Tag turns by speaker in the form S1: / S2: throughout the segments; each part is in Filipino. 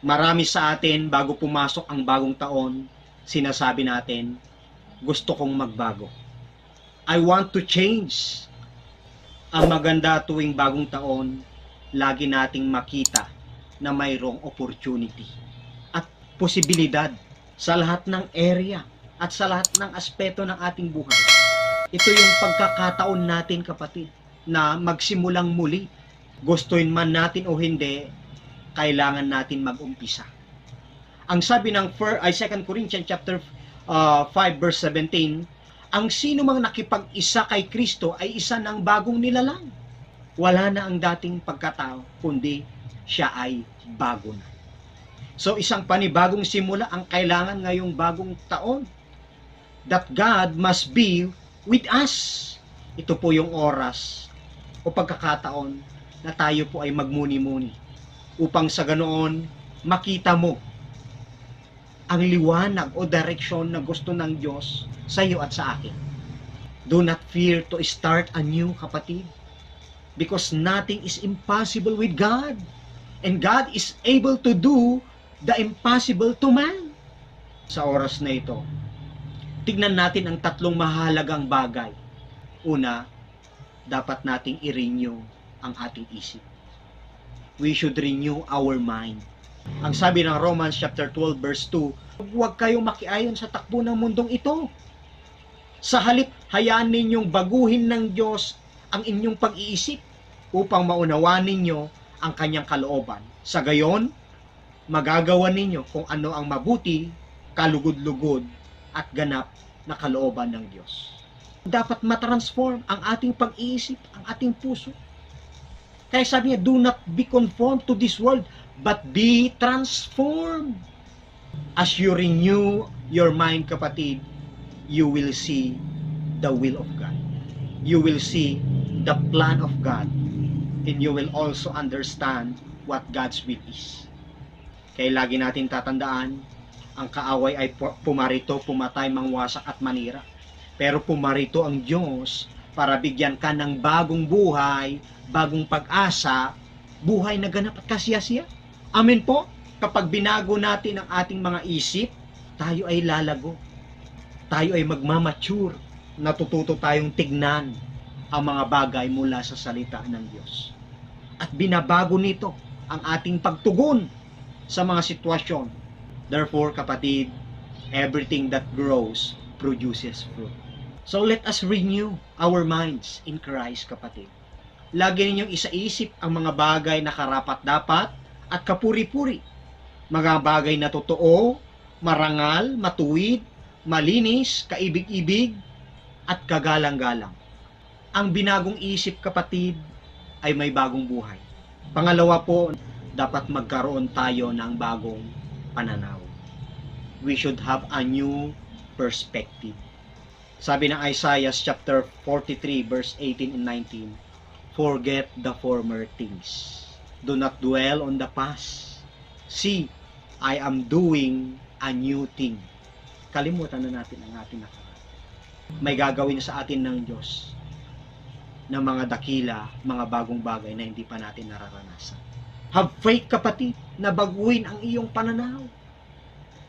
S1: Marami sa atin, bago pumasok ang bagong taon, sinasabi natin, gusto kong magbago. I want to change. Ang maganda tuwing bagong taon, lagi nating makita na mayroong opportunity at posibilidad sa lahat ng area at sa lahat ng aspeto ng ating buhay. Ito yung pagkakataon natin, kapatid, na magsimulang muli. Gustuin man natin o hindi, kailangan natin mag-umpisa. Ang sabi ng 2 Corinthians chapter 5 verse 17, ang sino mang nakipag-isa kay Kristo ay isa ng bagong nilalang. Wala na ang dating pagkatao, kundi siya ay bago na. So isang panibagong simula ang kailangan ngayong bagong taon. That God must be with us. Ito po yung oras o pagkakataon na tayo po ay magmuni-muni upang sa ganoon makita mo ang liwanag o direksyon na gusto ng Diyos sa iyo at sa akin. Do not fear to start anew, kapatid, because nothing is impossible with God, and God is able to do the impossible to man. Sa oras na ito, tignan natin ang tatlong mahalagang bagay. Una, dapat nating i-renew ang ating isip. We should renew our mind. Ang sabi ng Romans chapter 12 verse 2, huwag kayong makiayon sa takbo ng mundong ito. Sa halip, hayaan ninyong baguhin ng Diyos ang inyong pag-iisip upang maunawaan ninyo ang kanyang kalooban. Sa gayon, magagawa ninyo kung ano ang mabuti, kalugod-lugod at ganap na kalooban ng Diyos. Dapat matransform ang ating pag-iisip, ang ating puso. Kaya sabi niya, do not be conformed to this world, but be transformed. As you renew your mind, kapatid, you will see the will of God. You will see the plan of God. And you will also understand what God's will is. Kaya lagi natin tatandaan, ang kaaway ay pumarito, pumatay, mangwasak at manira. Pero pumarito ang Diyos para bigyan ka ng bagong buhay, bagong pag-asa, buhay na ganap at kasiyasiya. Amen po. Kapag binago natin ang ating mga isip, tayo ay lalago. Tayo ay magmamature. Natututo tayong tignan ang mga bagay mula sa salita ng Diyos. At binabago nito ang ating pagtugon sa mga sitwasyon. Therefore, kapatid, everything that grows produces fruit. So let us renew our minds in Christ, kapatid. Lagi ninyong isaisip ang mga bagay na karapat-dapat at kapuri-puri. Mga bagay na totoo, marangal, matuwid, malinis, kaibig-ibig, at kagalang-galang. Ang binagong isip, kapatid, ay may bagong buhay. Pangalawa po, dapat magkaroon tayo ng bagong pananaw. We should have a new perspective. Sabi ng Isaiah chapter 43 verse 18 and 19, forget the former things. Do not dwell on the past. See, I am doing a new thing. Kalimutan na natin ang ating nakaraan. May gagawin sa atin ng Diyos ng mga dakila, mga bagong bagay na hindi pa natin nararanasan. Have faith, kapatid, na baguhin ang iyong pananaw.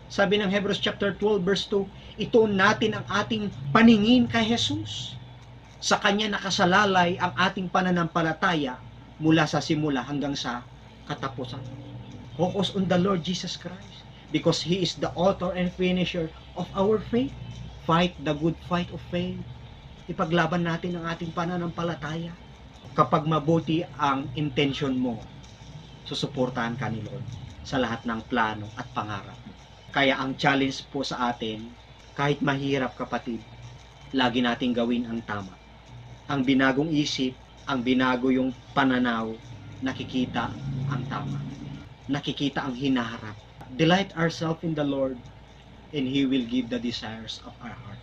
S1: Sabi ng Hebrews chapter 12 verse 2, ituon natin ang ating paningin kay Jesus. Sa Kanya nakasalalay ang ating pananampalataya mula sa simula hanggang sa katapusan. Focus on the Lord Jesus Christ because He is the author and finisher of our faith. Fight the good fight of faith. Ipaglaban natin ang ating pananampalataya. Kapag mabuti ang intention mo, susuportahan ka ni Lord sa lahat ng plano at pangarap mo. Kaya ang challenge po sa atin, kahit mahirap, kapatid, lagi nating gawin ang tama. Ang binagong isip, ang binago yung pananaw, nakikita ang tama. Nakikita ang hinaharap. Delight ourselves in the Lord and He will give the desires of our heart.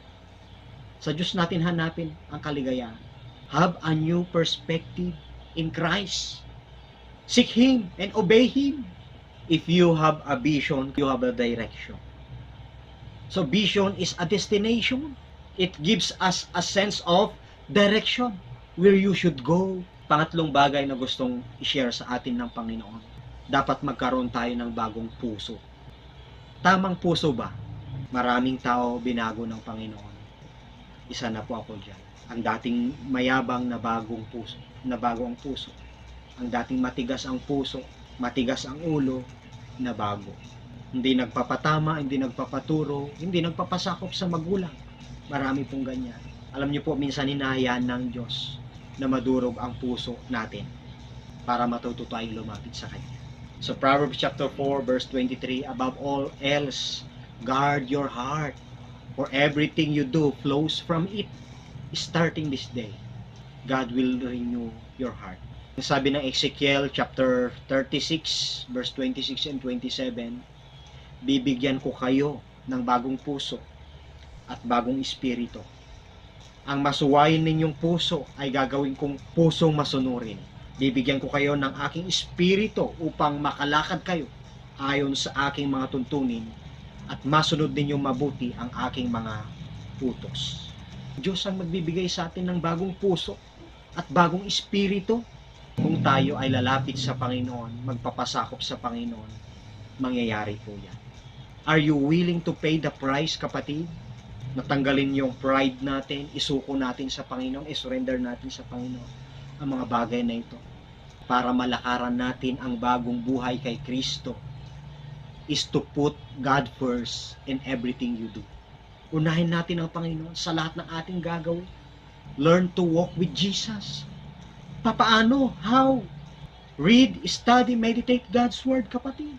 S1: Sa Diyos natin hanapin ang kaligayahan. Have a new perspective in Christ. Seek Him and obey Him. If you have a vision, you have a direction. So vision is a destination. It gives us a sense of direction where you should go. Pangatlong bagay na gustong i-share sa atin ng Panginoon. dapat magkaroon tayo ng bagong puso. Tamang puso ba? Maraming tao binago ng Panginoon. Isa na po ako dyan. Ang dating mayabang na bagong puso, na bago ang puso. Ang dating matigas ang puso, matigas ang ulo, na bago. Hindi nagpapatama, hindi nagpapaturo, hindi nagpapasakop sa magulang. Marami pong ganyan. Alam niyo po, minsan hinahayaan ng Diyos na madurog ang puso natin para matuto tayong lumapit sa Kanya. So Proverbs chapter 4 verse 23, above all else, guard your heart, for everything you do flows from it. Starting this day, God will renew your heart. Sabi ng Ezekiel chapter 36 verse 26 and 27, bibigyan ko kayo ng bagong puso at bagong espiritu. Ang masuwayin ninyong puso ay gagawin kong pusong masunurin. Bibigyan ko kayo ng aking espiritu upang makalakad kayo ayon sa aking mga tuntunin at masunod ninyong mabuti ang aking mga utos. Diyos ang magbibigay sa atin ng bagong puso at bagong espiritu. Kung tayo ay lalapit sa Panginoon, magpapasakop sa Panginoon, mangyayari po yan. Are you willing to pay the price, kapatid? Natanggalin yung pride natin, isuko natin sa Panginoon, isurrender natin sa Panginoon ang mga bagay na ito para malakaran natin ang bagong buhay kay Kristo is to put God first in everything you do. Unahin natin ang Panginoon sa lahat ng ating gagawin. Learn to walk with Jesus. Papaano? How? Read, study, meditate God's Word, kapatid.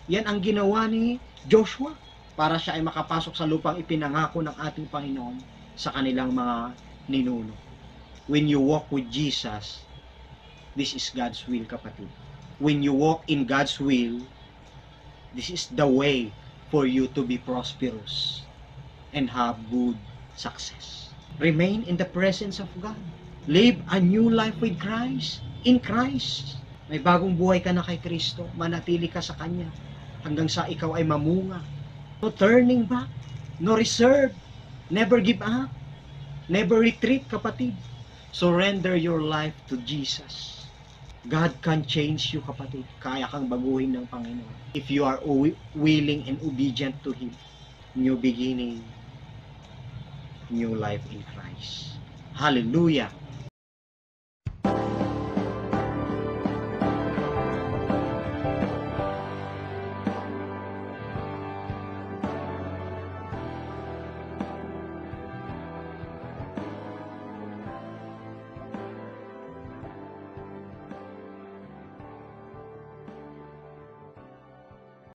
S1: Yan ang ginawa ni Joshua para siya ay makapasok sa lupang ipinangako ng ating Panginoon sa kanilang mga ninuno. When you walk with Jesus, this is God's will, kapatid. When you walk in God's will, this is the way for you to be prosperous and have good success. Remain in the presence of God. Live a new life with Christ. In Christ. May bagong buhay ka na kay Kristo. Manatili ka sa Kanya hanggang sa ikaw ay mamunga. No turning back. No reserve. Never give up. Never retreat, kapatid. Surrender your life to Jesus. God can change you, kapatid. Kaya kang baguhin ng Panginoon. If you are willing and obedient to Him. New beginning, new life in Christ. Hallelujah!